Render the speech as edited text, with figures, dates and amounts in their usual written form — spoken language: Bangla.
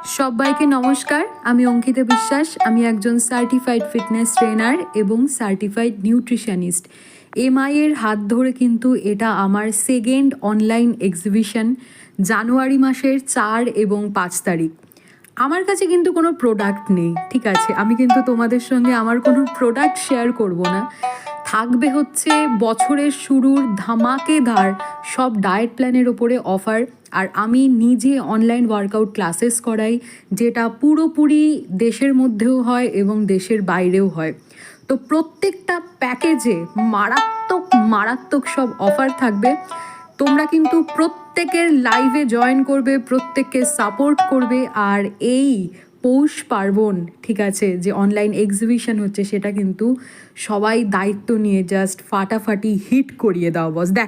সবাইকে নমস্কার। আমি অঙ্কিতা বিশ্বাস। আমি একজন সার্টিফাইড ফিটনেস ট্রেনার এবং সার্টিফাইড নিউট্রিশনিস্ট। এর হাত ধরে কিন্তু এটা আমার সেকেন্ড অনলাইন এক্সিবিশন, জানুয়ারি মাসের 4 এবং 5 তারিখ। আমার কাছে কিন্তু কোনো প্রোডাক্ট নেই, ঠিক আছে? আমি কিন্তু তোমাদের সঙ্গে আমার কোনো প্রোডাক্ট শেয়ার করব না। থাকবে হচ্ছে বছরের শুরুর ধামাকেদার সব ডায়েট প্ল্যানের ওপরে অফার। আর আমি নিজে অনলাইন ওয়ার্কআউট ক্লাসেস করাই, যেটা পুরোপুরি দেশের মধ্যেও হয় এবং দেশের বাইরেও হয়। তো প্রত্যেকটা প্যাকেজে মারাত্মক মারাত্মক সব অফার থাকবে। তোমরা কিন্তু প্রত্যেকের লাইভে জয়েন করবে, প্রত্যেককে সাপোর্ট করবে। আর এই পৌষ পার্বণ, ঠিক আছে, যে অনলাইন এক্সিবিশন হচ্ছে, সেটা কিন্তু সবাই দায়িত্ব নিয়ে জাস্ট ফাটাফাটি হিট করিয়ে দাও বস। দেখ